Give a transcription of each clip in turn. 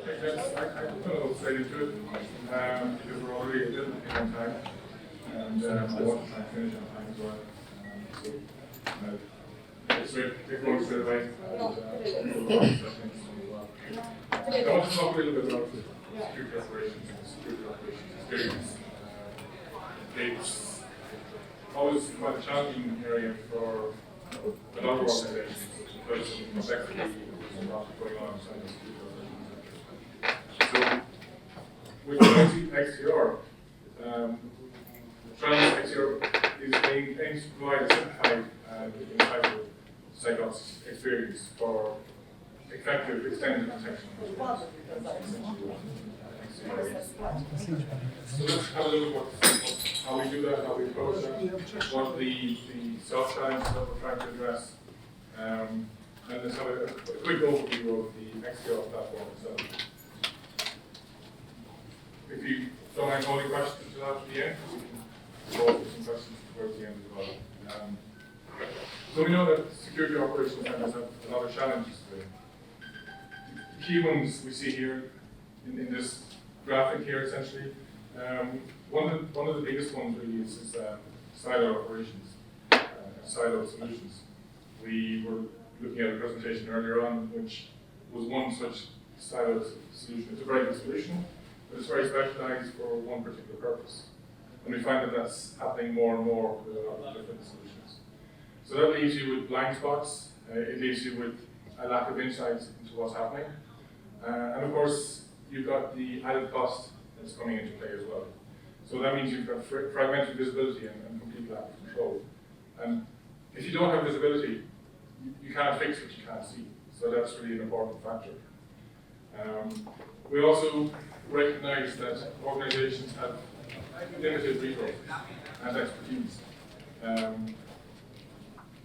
I don't know straight into it because we're already a little bit on time, and I want to try and finish on time as well. Take one straight away. And, I want to talk a little bit about security operations and security operations experience. It's always quite a challenging area for a lot of organizations because of the complexity there's a lot going on inside the security operations. So, with XDR, Trellix XDR aims to provide a simplified and insightful SecOps experience for effective extended protection. So let's have a look at how we do that, how we approach that, what the self-challenge that we're trying to address, and let's have a quick overview of the XDR platform itself. If you don't mind holding questions until after the end, we can go over some questions towards the end as well. So we know that security operations centers have a lot of challenges today. The key ones we see here in this graphic here, essentially, one of the biggest ones really is silo operations, silo solutions. We were looking at a presentation earlier on, which was one such silo solution. It's a very good solution, but it's very specialized for one particular purpose. And we find that that's happening more and more with a lot of different solutions. So that leaves you with blind spots. It leaves you with a lack of insight into what's happening. And of course, you've got the added cost that's coming into play as well. So that means you've got fragmented visibility and complete lack of control. And if you don't have visibility, you can't fix what you can't see. So that's really an important factor. We also recognize that organizations have limited resources and expertise.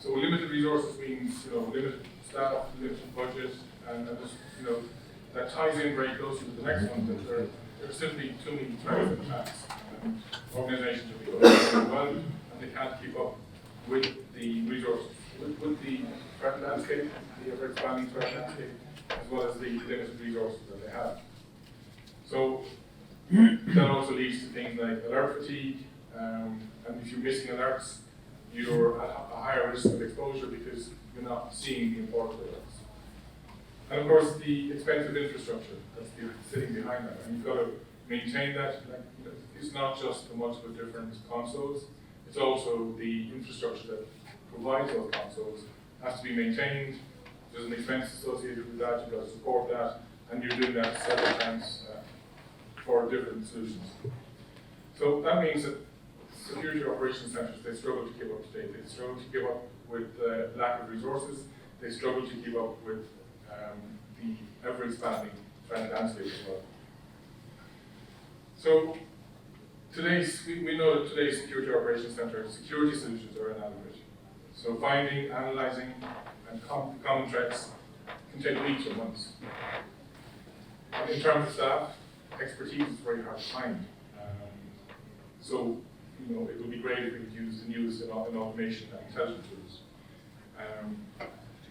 So limited resources means limited staff, limited budget, and just, that ties in very closely with the next one, that there are simply too many threats and attacks. Organizations are becoming overwhelmed and they can't keep up with the resources, with the threat landscape, the ever-expanding threat landscape, as well as the limited resources that they have. So that also leads to things like alert fatigue, and if you're missing alerts, you're at a higher risk of exposure because you're not seeing the important alerts. And of course, the expensive infrastructure that's sitting behind that, and you've got to maintain that. It's not just the multiple different consoles; it's also the infrastructure that provides those consoles has to be maintained. There's an expense associated with that. You've got to support that, and you're doing that several times for different solutions. So that means that security operations centers, they struggle to keep up to date. They struggle to keep up with lack of resources. They struggle to keep up with the ever-expanding threat landscape as well. So we know that today's security operations center security solutions are inadequate. So finding, analyzing, and common threats can take weeks or months. And in terms of staff, expertise is very hard to find. So it would be great if we could use the newest in automation and intelligence tools.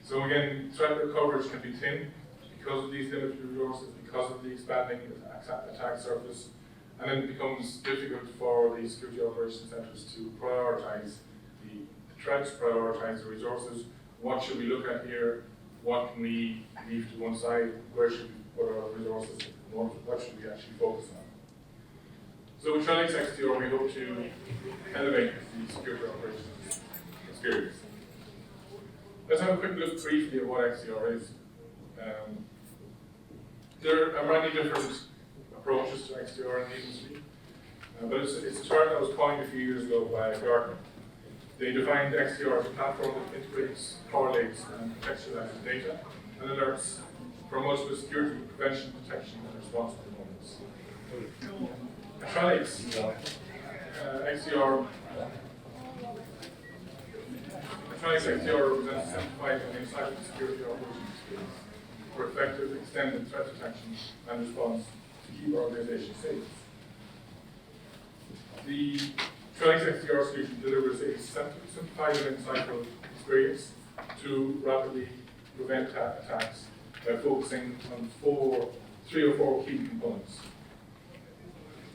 So again, threat coverage can be thin because of these limited resources, because of the expanding attack surface, and then it becomes difficult for the security operations centers to prioritize the threats, prioritize the resources. What should we look at here? What can we leave to one side? Where should we put our resources? What should we actually focus on? So with Trellix XDR, we hope to elevate the security operations experience. Let's have a quick look briefly at what XDR is. There are many different approaches to XDR in the industry, but it's a term that was coined a few years ago by Gartner. They defined XDR as a platform that integrates, correlates, and contextualizes data and alerts for multiple security, prevention, detection, and response components. Trellix XDR represents a simplified and insightful security operations experience for effective extended threat detection and response to keep organizations safe. The Trellix XDR solution delivers a simplified and insightful experience to rapidly prevent attacks by focusing on 4 3 or 4 key components.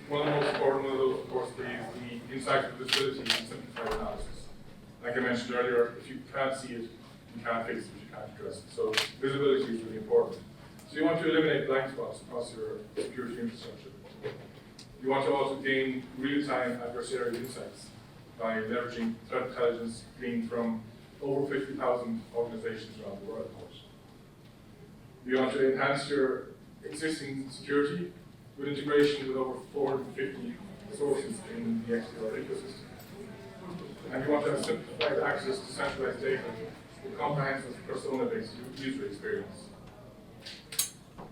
One of the most important one of those, of course, is the insight of visibility and simplified analysis. Like I mentioned earlier, if you can't see it, you can't fix it, you can't address it. So visibility is really important. So you want to eliminate blind spots across your security infrastructure. You want to also gain real-time adversarial insights by leveraging threat intelligence gleaned from over 50,000 organizations around the world, of course. You want to enhance your existing security with integration with over 450 sources in the XDR ecosystem. And you want to have simplified access to centralized data with comprehensive persona-based user experience.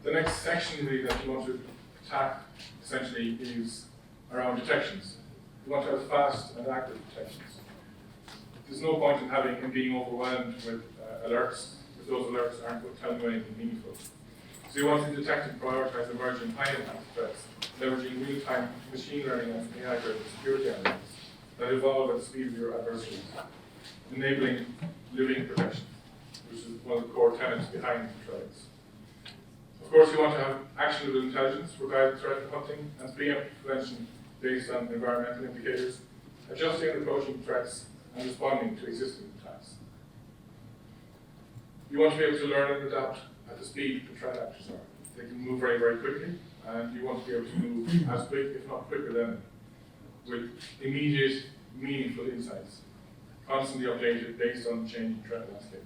The next section really that you want to attack essentially is around detections. You want to have fast and accurate detections. There's no point in being overwhelmed with alerts if those alerts aren't telling you anything meaningful. So you want to detect and prioritize emerging high-impact threats, leveraging real-time machine learning and AI-driven security analytics that evolve at the speed of your adversaries, enabling living protection, which is one of the core tenets behind Trellix. Of course, you want to have actionable intelligence for guided threat hunting and preemptive prevention based on environmental indicators, adjusting and approaching threats and responding to existing attacks. You want to be able to learn and adapt at the speed the threat actors are. They can move very, very quickly, and you want to be able to move as quick, if not quicker than them, with immediate, meaningful insights, constantly updated based on the changing threat landscape.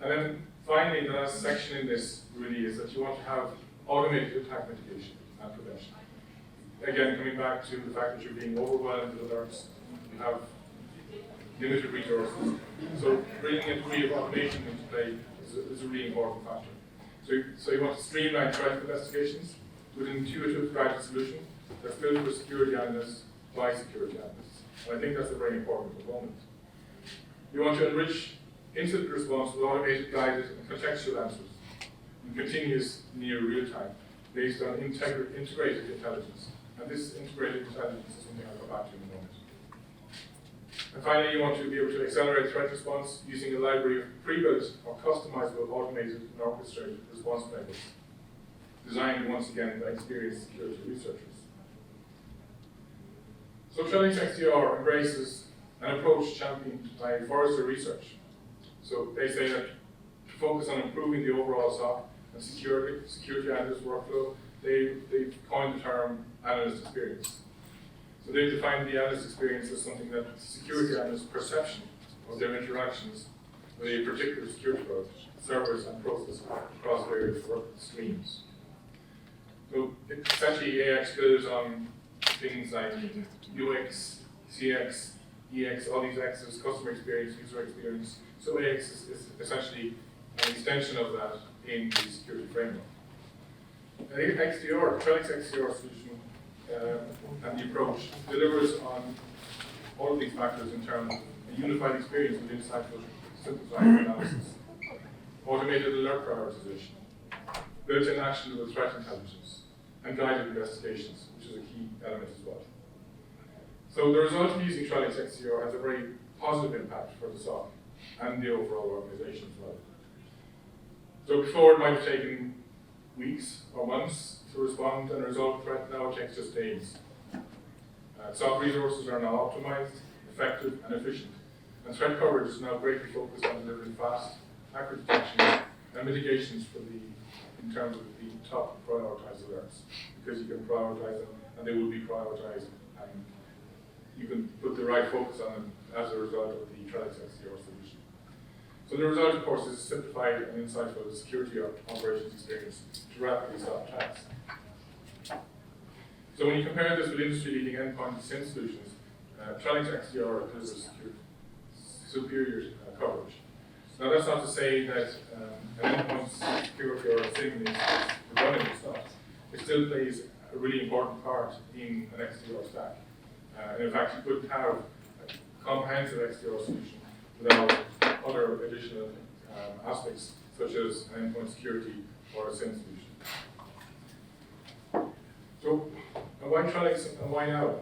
And then finally, the last section in this really is that you want to have automated attack mitigation and prevention. Again, coming back to the fact that you're being overwhelmed with alerts, you have limited resources. So bringing a degree of automation into play is a really important factor. So you want to streamline threat investigations with an intuitive guided solution that's built for security analysts by security analysts. And I think that's a very important component. You want to enrich incident response with automated, guided, and contextual answers in continuous near real time based on integrated intelligence. And this integrated intelligence is something I'll go back to in a moment. And finally, you want to be able to accelerate threat response using a library of pre-built or customizable automated and orchestrated response playbooks, designed once again by experienced security researchers. So Trellix XDR embraces an approach championed by Forrester Research. So they say that to focus on improving the overall SOC and security analyst workflow, they've coined the term analyst experience. So they've defined the analyst experience as something that security analysts' perception of their interactions with a particular security product, servers, and process across various work streams. So essentially, AX builds on things like UX, CX, EX, all these X's, customer experience, user experience. So AX is essentially an extension of that in the security framework. XDR, Trellix XDR solution and the approach delivers on all of these factors in terms of a unified experience with insightful, simplified analysis, automated alert prioritization, built-in actionable threat intelligence, and guided investigations, which is a key element as well. So the result of using Trellix XDR has a very positive impact for the SOC and the overall organization as well. So before it might have taken weeks or months to respond and resolve a threat, now it takes just days. SOC resources are now optimized, effective, and efficient. And threat coverage is now greatly focused on delivering fast, accurate detection and mitigations in terms of the top prioritized alerts, because you can prioritize them and they will be prioritized, and you can put the right focus on them as a result of the Trellix XDR solution. So the result, of course, is a simplified and insightful security operations experience to rapidly stop attacks. So when you compare this with industry-leading endpoint SIEM solutions, Trellix XDR delivers superior coverage. Now that's not to say that an endpoint security or a SIEM is redundant, it's not. It still plays a really important part in an XDR stack. And in fact, you couldn't have a comprehensive XDR solution without other additional aspects, such as an endpoint security or a SIEM solution. So, why Trellix and why now?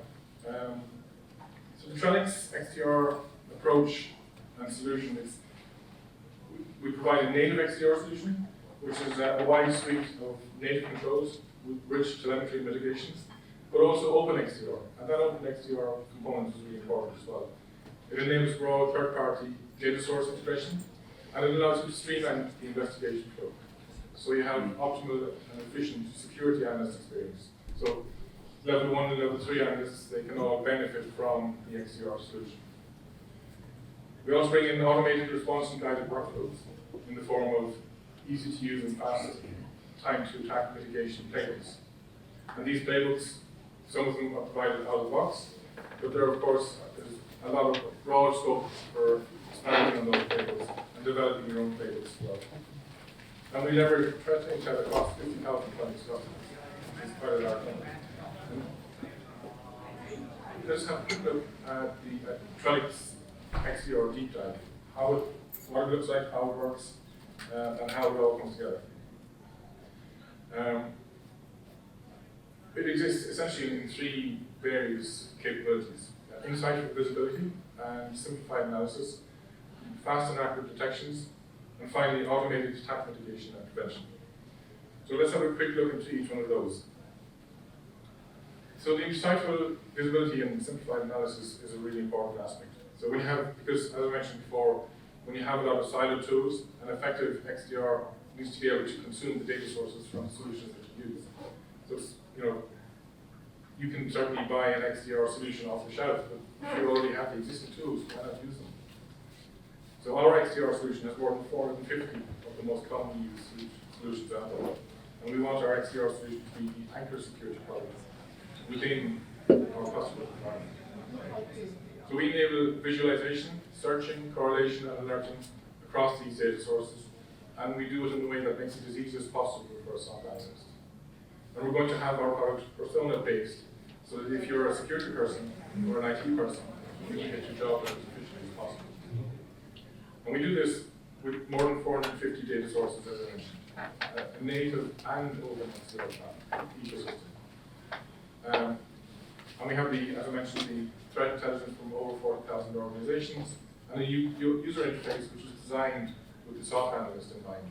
So the Trellix XDR approach and solution is, we provide a native XDR solution which is a wide suite of native controls with rich telemetry mitigations, but also open XDR. And that open XDR component is really important as well. It enables broad third-party data source integration, and it allows you to streamline the investigation flow. So you have optimal and efficient security analyst experience. So level 1 and level 3 analysts, they can all benefit from the XDR solution. We also bring in automated response and guided workflows in the form of easy to use and fast time to attack mitigation playbooks. And these playbooks, some of them are provided out of the box, but there, of course, there's a lot of broad scope for expanding on those playbooks and developing your own playbooks as well. And we leverage threat intel across 50,000 clients. It's quite a large number. Let's have a quick look at the Trellix XDR deep dive. What it looks like, how it works, and how it all comes together. It exists essentially in 3 various capabilities: insight for visibility and simplified analysis, fast and accurate detections, and finally automated attack mitigation and prevention. So let's have a quick look into each one of those. So the insightful visibility and simplified analysis is a really important aspect. So when you have, because as I mentioned before, when you have a lot of siloed tools, an effective XDR needs to be able to consume the data sources from the solutions that you use. So it's, you can certainly buy an XDR solution off the shelf, but if you already have the existing tools, why not use them? So our XDR solution has more than 450 of the most commonly used solutions out there. And we want our XDR solution to be the anchor security product within our customer environment. So we enable visualization, searching, correlation, and alerting across these data sources, and we do it in a way that makes it as easy as possible for a SOC analyst. And we're going to have our product persona-based, so that if you're a security person or an IT person, you can get your job done as efficiently as possible. And we do this with more than 450 data sources, as I mentioned, a native and open XDR ecosystem. And we have as I mentioned, the threat intelligence from over 40,000 organizations, and a user interface which is designed with the SOC analyst in mind.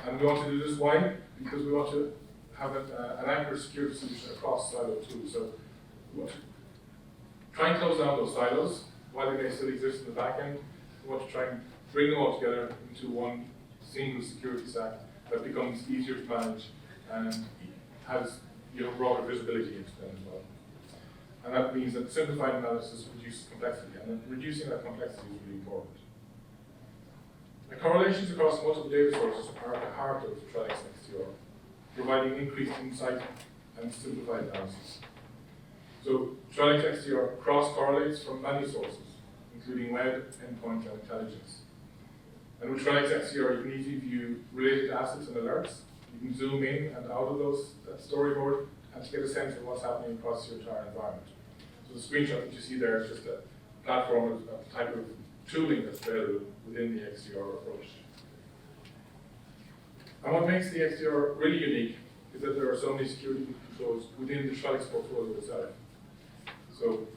And we want to do this, why? Because we want to have an accurate security solution across siloed tools. So we want to try and close down those silos while they may still exist in the back end. We want to try and bring them all together into one single security stack that becomes easier to manage and has broader visibility into them as well. And that means that simplified analysis reduces complexity, and reducing that complexity is really important. The correlations across multiple data sources are at the heart of Trellix XDR, providing increased insight and simplified analysis. So Trellix XDR cross-correlates from many sources, including web, endpoint, and intelligence. And with Trellix XDR, you can easily view related assets and alerts. You can zoom in and out of that storyboard and to get a sense of what's happening across your entire environment. So the screenshot that you see there is just a platform of the type of tooling that's available within the XDR approach. And what makes the XDR really unique is that there are so many security controls within the Trellix portfolio itself. So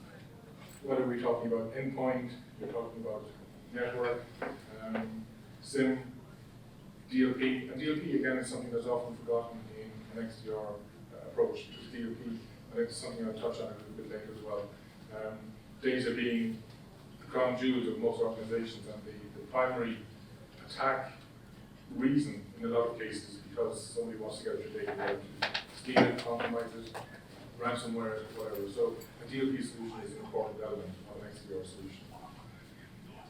whether we're talking about endpoint, we're talking about network, SIM, DLP, and DLP again is something that's often forgotten in an XDR approach, because DLP, I think, is something I'll touch on a little bit later as well. Data being the crown jewels of most organizations, and the primary attack reason in a lot of cases is because somebody wants to get at your data, steal it, compromise it, ransomware, whatever. So a DLP solution is an important element of an XDR solution.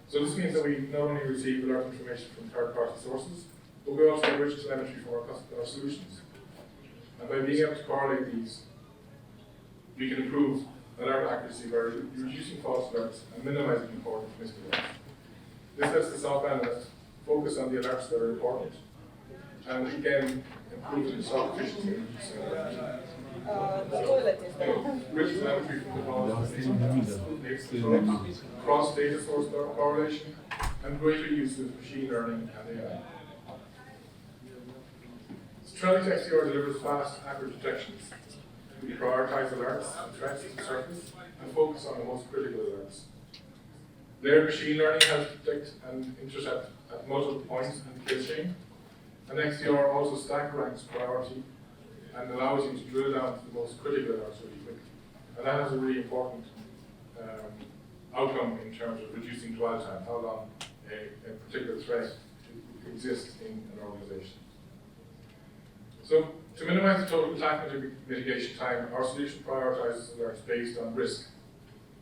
So this means that we not only receive alert information from third-party sources, but we also enrich telemetry for our solutions. And by being able to correlate these, we can improve alert accuracy by reducing false alerts and minimizing important missed alerts. This lets the SOC analyst focus on the alerts that are important, and again, improving the SOC efficiency and reducing alerts. The toilet is there. Rich telemetry from technology, cross data source correlation, and greater use of machine learning and AI. Trellix XDR delivers fast, accurate detections. We prioritize alerts and threats to surface and focus on the most critical alerts. Layered machine learning helps detect and intercept at multiple points in the kill chain. And XDR also stack ranks priority and allows you to drill down to the most critical alerts really quickly. And that has a really important outcome in terms of reducing dwell time, how long a particular threat exists in an organization. So to minimize the total attack mitigation time, our solution prioritizes alerts based on risk.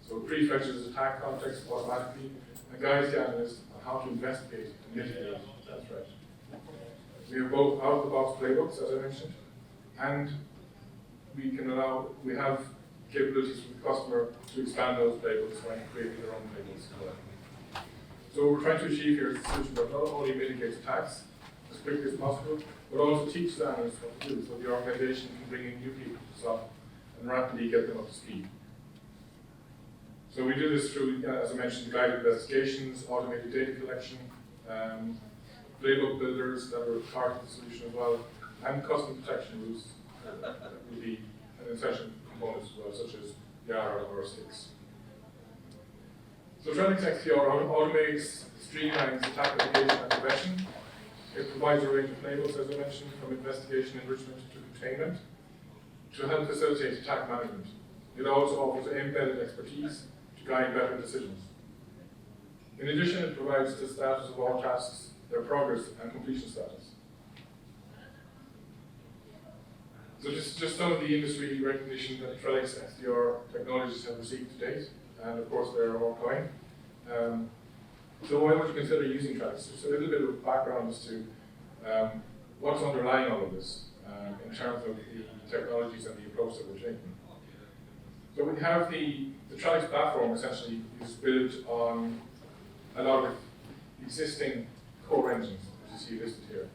So it prefetches attack context automatically and guides the analyst on how to investigate and mitigate that threat. We have both out-of-the-box playbooks, as I mentioned, and we have capabilities for the customer to expand those playbooks by creating their own playbooks as well. So what we're trying to achieve here is a solution that not only mitigates attacks as quickly as possible, but also teaches the analysts what to do, so the organization can bring in new people to SOC and rapidly get them up to speed. So we do this through, as I mentioned, guided investigations, automated data collection, playbook builders that are part of the solution as well, and custom protection rules that will be an essential component as well, such as YARA or 6. So Trellix XDR automates, streamlines attack mitigation and prevention. It provides a range of playbooks, as I mentioned, from investigation, enrichment to containment, to help facilitate attack management. It also offers embedded expertise to guide better decisions. In addition, it provides the status of all tasks, their progress and completion status. So this is just some of the industry recognition that Trellix XDR technologies have received to date, and of course there are more coming. So why would you consider using Trellix? Just a little bit of background as to what's underlying all of this in terms of the technologies and the approach that we're taking. So we have the Trellix platform essentially is built on a lot of existing core engines, as you see listed here.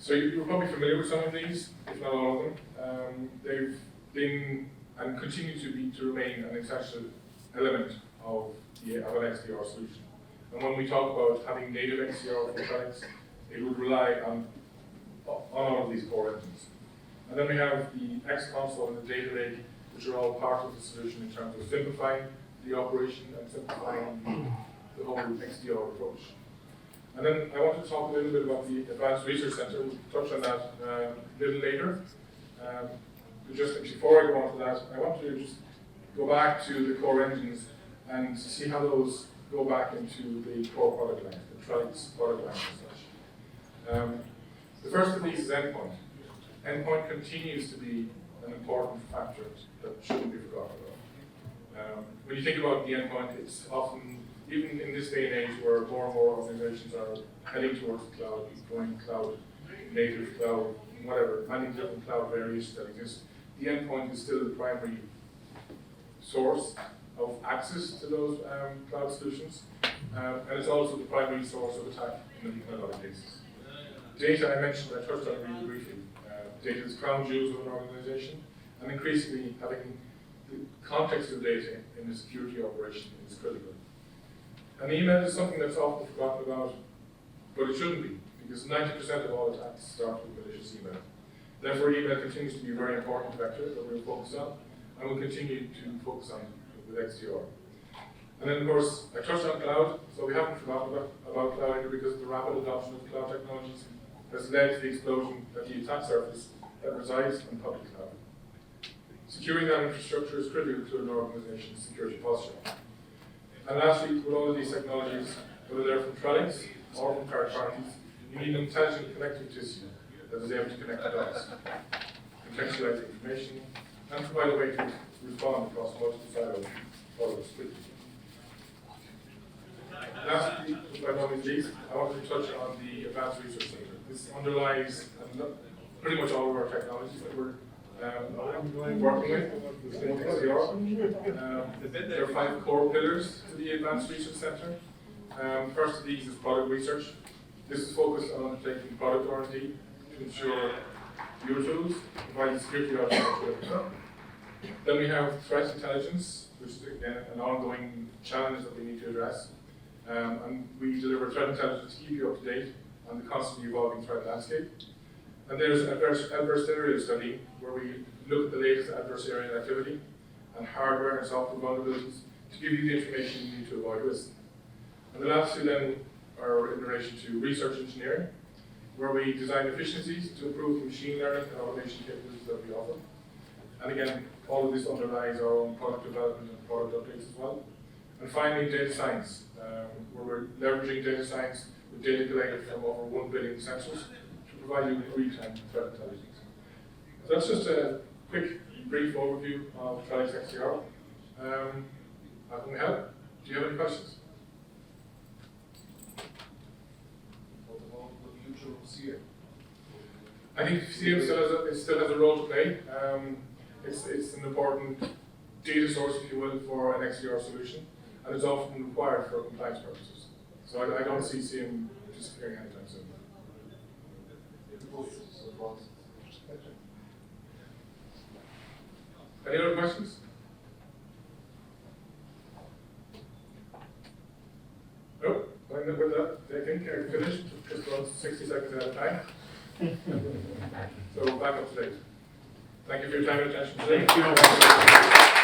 So you're probably familiar with some of these, if not all of them. They've been and continue to remain an essential element of an XDR solution. And when we talk about having native XDR for Trellix, it would rely on all of these core engines. And then we have the X console and the data lake, which are all part of the solution in terms of simplifying the operation and simplifying the whole XDR approach. And then I want to talk a little bit about the Advanced Research Center. We'll touch on that a little later. Just before I go on to that, I want to just go back to the core engines and see how those go back into the core product line, the Trellix product line as such. The first of these is endpoint. Endpoint continues to be an important factor that shouldn't be forgotten about. When you think about the endpoint, it's often, even in this day and age where more and more organizations are heading towards the cloud, going cloud, native cloud, whatever, many different cloud variations that exist, the endpoint is still the primary source of access to those cloud solutions, and it's also the primary source of attack in a lot of cases. Data, I mentioned, I touched on it really briefly. Data is crown jewels of an organization, and increasingly having the context of data in the security operation is critical. And email is something that's often forgotten about, but it shouldn't be, because 90% of all attacks start with malicious email. Therefore, email continues to be a very important vector that we'll focus on, and we'll continue to focus on with XDR. And then, of course, I touched on cloud, so we haven't forgotten about cloud either, because the rapid adoption of cloud technologies has led to the explosion at the attack surface that resides in public cloud. Securing that infrastructure is critical to an organization's security posture. And lastly, with all of these technologies, whether they're from Trellix or from third parties, you need an intelligent connective tissue that is able to connect the dots, contextualize information, and provide a way to respond across multiple silos quickly. Lastly, but not least, I want to touch on the Advanced Research Center. This underlies pretty much all of our technologies that we're working with XDR. There are 5 core pillars to the Advanced Research Center. First of these is product research. This is focused on undertaking product R&D to ensure your tools provide the security architecture. Then we have threat intelligence, which is again an ongoing challenge that we need to address. And we deliver threat intelligence to keep you up to date on the constantly evolving threat landscape. And there's an adversarial study where we look at the latest adversarial activity and hardware and software vulnerabilities to give you the information you need to avoid risk. And the last two then are in relation to research engineering, where we design efficiencies to improve the machine learning and automation capabilities that we offer. And again, all of this underlies our own product development and product updates as well. And finally, data science, where we're leveraging data science with data collected from over 1 billion sensors to provide you with real-time threat intelligence. So that's just a quick, brief overview of Trellix XDR. How can we help? Do you have any questions? I think CM still has a role to play. It's an important data source, if you will, for an XDR solution, and it's often required for compliance purposes. So I don't see CM disappearing anytime soon. Any other questions? No? With that, I think I finished just about 60 seconds ahead of time. So back up to date. Thank you for your time and attention today. Thank you.